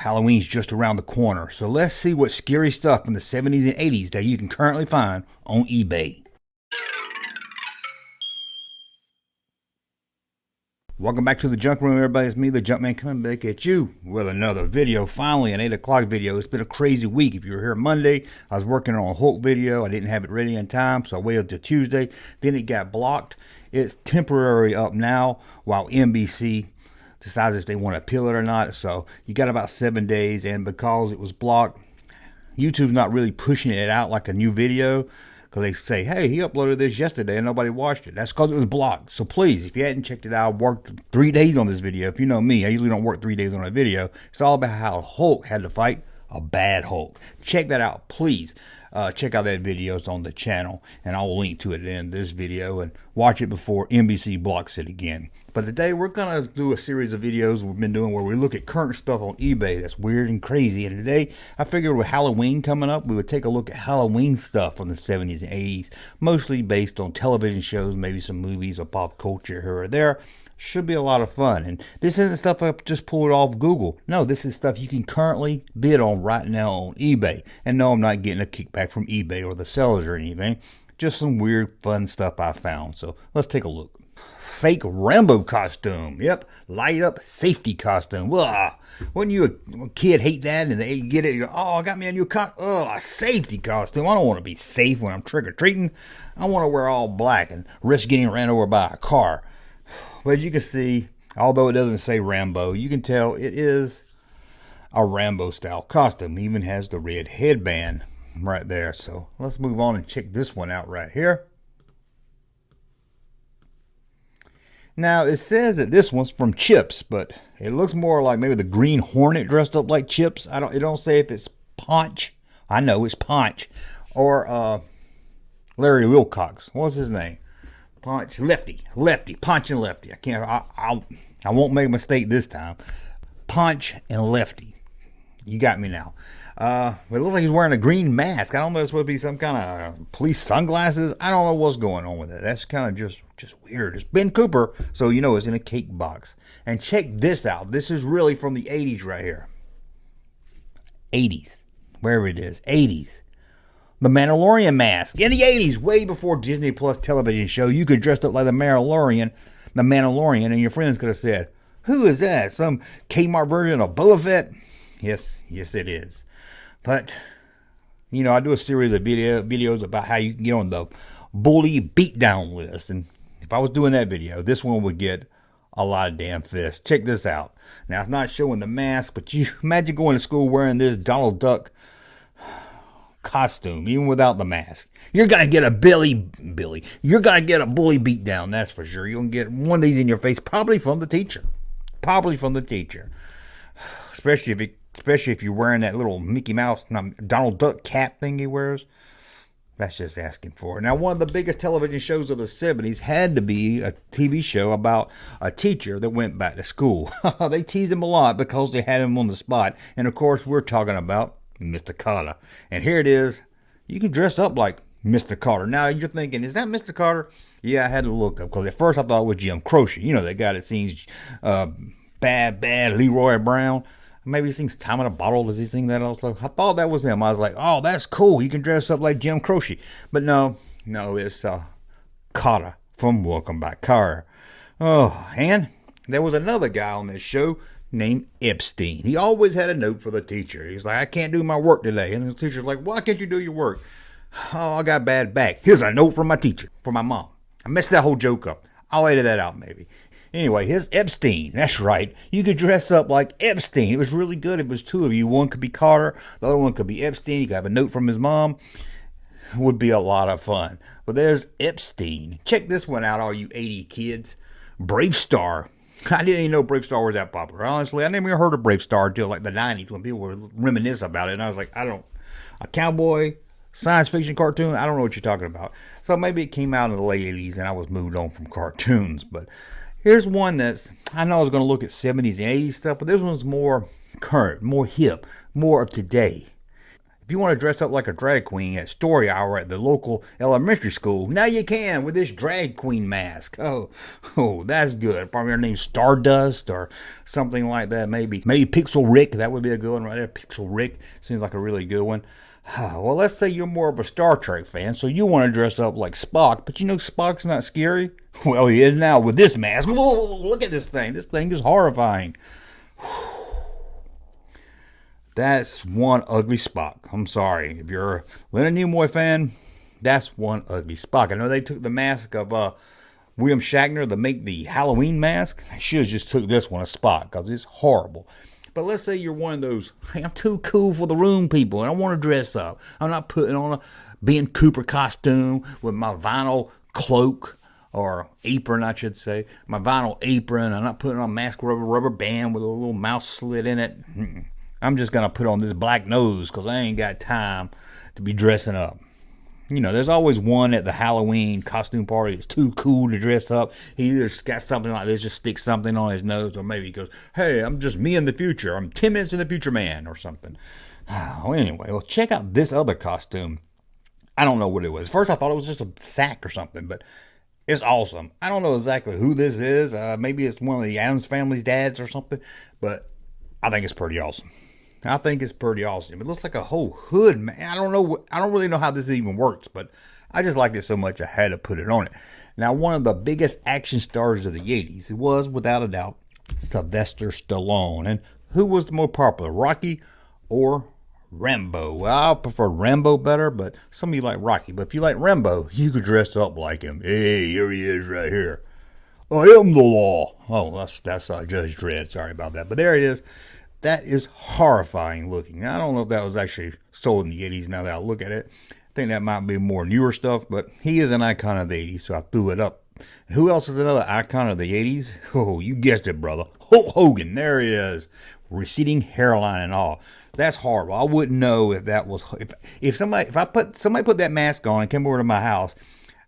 Halloween's just around the corner, so let's see what scary stuff from the 70s and 80s that you can currently find on eBay. Welcome back to the Junk Room, everybody. It's me, the Junkman, coming back at you with another video. Finally, an 8 o'clock video. It's been a crazy week. If you were here Monday, I was working on a Hulk video. I didn't have it ready in time, so I waited till Tuesday. Then it got blocked. It's temporarily up now while NBC decides if they want to appeal it or not. So you got about 7 days, and because it was blocked, YouTube's not really pushing it out like a new video, because they say, hey, he uploaded this yesterday and nobody watched it. That's because it was blocked. So please, if you hadn't checked it out, I worked 3 days on this video. If you know me, I usually don't work 3 days on a video. It's all about how Hulk had to fight a bad Hulk. Check that out, please. Check out that video. It's on the channel, and I will link to it in this video, and watch it before NBC blocks it again. But today we're going to do a series of videos we've been doing where we look at current stuff on eBay that's weird and crazy. And today I figured with Halloween coming up, we would take a look at Halloween stuff from the 70s and 80s, mostly based on television shows, maybe some movies or pop culture here or there. Should be a lot of fun. And this isn't stuff I just pulled off Google. No, this is stuff you can currently bid on right now on eBay. And no, I'm not getting a kickback from eBay or the sellers or anything. Just some weird, fun stuff I found. So let's take a look. Fake Rambo costume. Yep, light up safety costume. Ugh. Wouldn't you a kid hate that? And they get it. Oh, I got me a new a safety costume. I don't want to be safe when I'm trick or treating. I want to wear all black and risk getting ran over by a car. But as you can see, although it doesn't say Rambo, you can tell it is a Rambo style costume. It even has the red headband right there. So let's move on and check this one out right here. Now it says that this one's from Chips, but it looks more like maybe the Green Hornet dressed up like Chips. It don't say if it's Punch. I know it's Punch, or Larry Wilcox. What's his name? Punch, Lefty, Punch and Lefty. I won't make a mistake this time. Punch and Lefty. You got me now. It looks like he's wearing a green mask. I don't know if it's supposed to be some kind of police sunglasses. I don't know what's going on with it. That's kind of just weird. It's Ben Cooper, so you know it's in a cake box. And check this out. This is really from the 80s right here. 80s. Wherever it is. 80s. The Mandalorian mask. In the 80s, way before Disney Plus television show, you could dress up like the Mandalorian, and your friends could have said, who is that? Some Kmart version of Boba Fett? Yes, it is. But, you know, I do a series of videos about how you can get on the bully beatdown list. And if I was doing that video, this one would get a lot of damn fists. Check this out. Now, it's not showing the mask, but you imagine going to school wearing this Donald Duck costume, even without the mask. You're going to get a You're going to get a bully beatdown, that's for sure. You're going to get one of these in your face, probably from the teacher. Especially if you're wearing that little Mickey Mouse, Donald Duck cap thing he wears. That's just asking for it. Now, one of the biggest television shows of the 70s had to be a TV show about a teacher that went back to school. They teased him a lot because they had him on the spot. And, of course, we're talking about Mr. Carter. And here it is. You can dress up like Mr. Carter. Now, you're thinking, is that Mr. Carter? Yeah, I had to look up because at first I thought it was Jim Croce. You know, that guy that sings Bad Leroy Brown. Maybe he sings Time in a Bottle. Does he sing that also? I thought that was him. I was like, oh, that's cool. He can dress up like Jim Croce. But no, it's Carter from Welcome Back, Carter. Oh, and there was another guy on this show named Epstein. He always had a note for the teacher. He's like, I can't do my work today. And the teacher's like, why can't you do your work? Oh, I got bad back. Here's a note from my teacher, from my mom. I messed that whole joke up. I'll edit that out maybe. Anyway, here's Epstein. That's right. You could dress up like Epstein. It was really good. It was two of you. One could be Carter. The other one could be Epstein. You could have a note from his mom. It would be a lot of fun. But there's Epstein. Check this one out, all you 80 kids. Brave Star. I didn't even know Brave Star was that popular. Honestly, I never even heard of Brave Star until like the 90s when people were reminisce about it. And I was like, a cowboy science fiction cartoon? I don't know what you're talking about. So maybe it came out in the late 80s and I was moved on from cartoons. But here's one I know I was going to look at 70s and 80s stuff, but this one's more current, more hip, more up to date. If you want to dress up like a drag queen at story hour at the local elementary school, now you can with this drag queen mask. Oh, that's good. Probably her name's Stardust or something like that. Maybe Pixel Rick. That would be a good one right there. Pixel Rick seems like a really good one. Well, let's say you're more of a Star Trek fan, so you want to dress up like Spock, but you know Spock's not scary? Well, he is now with this mask. Whoa, look at this thing. This thing is horrifying. That's one ugly Spock. I'm sorry. If you're a Leonard Nimoy fan, that's one ugly Spock. I know they took the mask of William Shatner to make the Halloween mask. They should have just took this one as Spock because it's horrible. But let's say you're one of those, hey, I'm too cool for the room people and I want to dress up. I'm not putting on a Ben Cooper costume with my vinyl cloak or apron, I should say. My vinyl apron. I'm not putting on a mask with a rubber band with a little mouse slit in it. I'm just going to put on this black nose because I ain't got time to be dressing up. You know, there's always one at the Halloween costume party that's too cool to dress up. He either got something like this, just sticks something on his nose, or maybe he goes, hey, I'm just me in the future. I'm 10 minutes in the future man or something. Oh, anyway, well, check out this other costume. I don't know what it was. First, I thought it was just a sack or something, but it's awesome. I don't know exactly who this is. Maybe it's one of the Addams Family's dads or something, but I think it's pretty awesome. It looks like a whole hood, man. I don't really know how this even works, but I just liked it so much I had to put it on it. Now, one of the biggest action stars of the 80s was, without a doubt, Sylvester Stallone. And who was the more popular, Rocky or Rambo? Well, I prefer Rambo better, but some of you like Rocky. But if you like Rambo, you could dress up like him. Hey, here he is right here. I am the law. Oh, that's Judge Dredd. Sorry about that. But there it is. That is horrifying looking. Now, I don't know if that was actually sold in the 80s now that I look at it. I think that might be more newer stuff, but he is an icon of the 80s, so I threw it up. And who else is another icon of the 80s? Oh, you guessed it, brother. Hulk Hogan. There he is. Receding hairline and all. That's horrible. I wouldn't know if that was... If somebody put that mask on and came over to my house,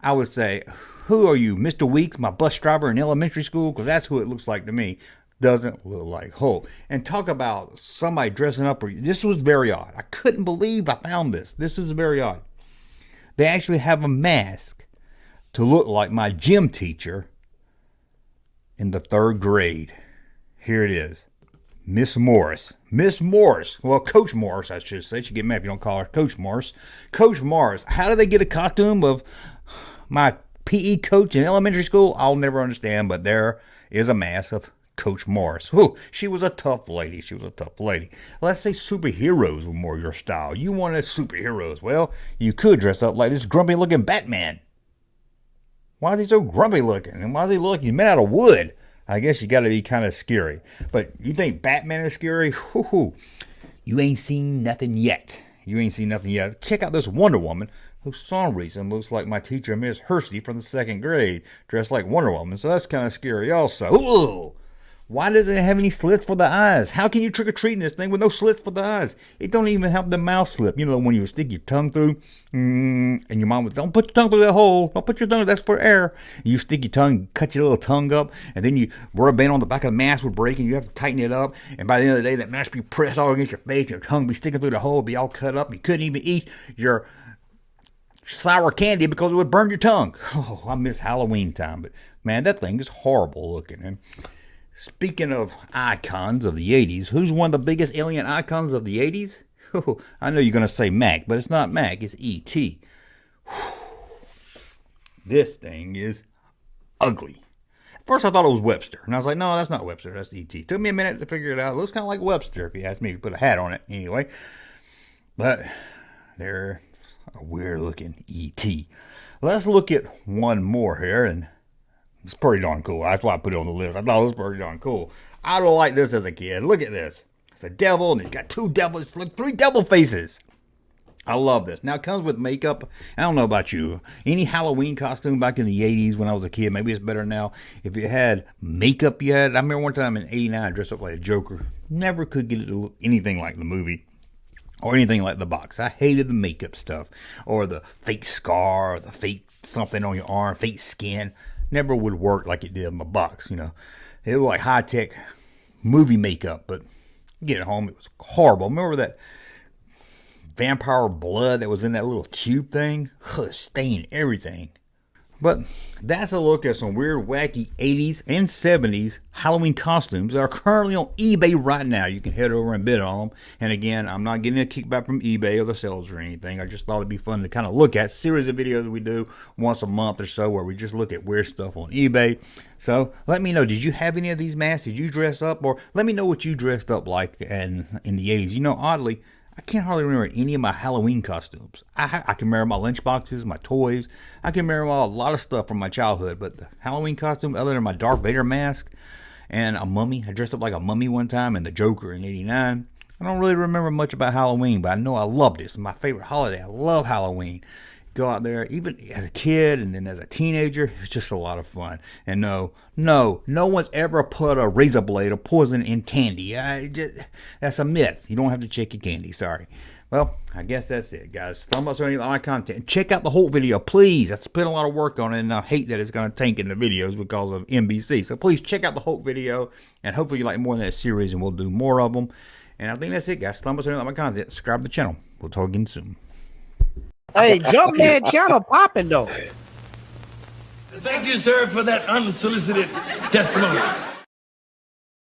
I would say, who are you, Mr. Weeks, my bus driver in elementary school? Because that's who it looks like to me. Doesn't look like Hulk. And talk about somebody dressing up. This was very odd. I couldn't believe I found this. This is very odd. They actually have a mask to look like my gym teacher in the 3rd grade. Here it is. Miss Morris. Well, Coach Morris, I should say. She get mad if you don't call her Coach Morris. Coach Morris. How did they get a costume of my PE coach in elementary school? I'll never understand, but there is a mask of Coach Morris. Whew, she was a tough lady. Let's say superheroes were more your style. You wanted superheroes. Well, you could dress up like this grumpy looking Batman. Why is he so grumpy looking? And why does he look like he's made out of wood? I guess you got to be kind of scary. But you think Batman is scary? Whew, you ain't seen nothing yet. Check out this Wonder Woman, who for some reason looks like my teacher, Miss Hersey, from the 2nd grade, dressed like Wonder Woman. So that's kind of scary also. Ooh. Why doesn't it have any slits for the eyes? How can you trick-or-treat in this thing with no slits for the eyes? It don't even have the mouth slip. You know, when you stick your tongue through, and your mom would, don't put your tongue through that hole. Don't put your tongue, that's for air. You stick your tongue, cut your little tongue up, and then you rubber band on the back of the mask would break, and you have to tighten it up. And by the end of the day, that mask be pressed all against your face, your tongue be sticking through the hole, be all cut up. You couldn't even eat your sour candy because it would burn your tongue. Oh, I miss Halloween time, but man, that thing is horrible looking. And speaking of icons of the 80s, who's one of the biggest alien icons of the 80s? Oh, I know you're going to say Mac, but it's not Mac, it's E.T. This thing is ugly. At first I thought it was Webster, and I was like, no, that's not Webster, that's E.T. Took me a minute to figure it out. It looks kind of like Webster, if you ask me to put a hat on it anyway. But they're a weird-looking E.T. Let's look at one more here, and it's pretty darn cool. That's why I put it on the list. I thought it was pretty darn cool. I don't like this as a kid. Look at this. It's a devil, and it's got 2 devils, like 3 devil faces. I love this. Now, it comes with makeup. I don't know about you. Any Halloween costume back in the 80s when I was a kid, maybe it's better now. If it had makeup I remember one time in 89, I dressed up like a Joker. Never could get it to look anything like the movie or anything like the box. I hated the makeup stuff or the fake scar or the fake something on your arm, fake skin. Never would work like it did in the box, you know. It was like high-tech movie makeup, but get it home, it was horrible. Remember that vampire blood that was in that little tube thing. Stained everything. But that's a look at some weird, wacky 80s and 70s Halloween costumes that are currently on eBay right now. You can head over and bid on them. And again, I'm not getting a kickback from eBay or the sales or anything. I just thought it'd be fun to kind of look at. Series of videos we do once a month or so where we just look at weird stuff on eBay. So let me know, did you have any of these masks? Did you dress up? Or let me know what you dressed up like in the 80s. You know, oddly, I can't hardly remember any of my Halloween costumes. I can remember my lunchboxes, my toys. I can remember a lot of stuff from my childhood. But the Halloween costume, other than my Darth Vader mask and a mummy. I dressed up like a mummy one time and the Joker in '89. I don't really remember much about Halloween, but I know I loved it. It's my favorite holiday. I love Halloween. Go out there, even as a kid and then as a teenager, it was just a lot of fun. And no one's ever put a razor blade or poison in candy. That's a myth. You don't have to check your candy, sorry. Well, I guess that's it, guys. Thumbs up on my content. Check out the whole video, please. I spent a lot of work on it, and I hate that it's going to tank in the videos because of NBC. So please check out the whole video, and hopefully you like more of that series, and we'll do more of them. And I think that's it, guys. Thumbs up on my content. Subscribe to the channel. We'll talk again soon. Hey, Junkman channel popping though. Thank you, sir, for that unsolicited testimony.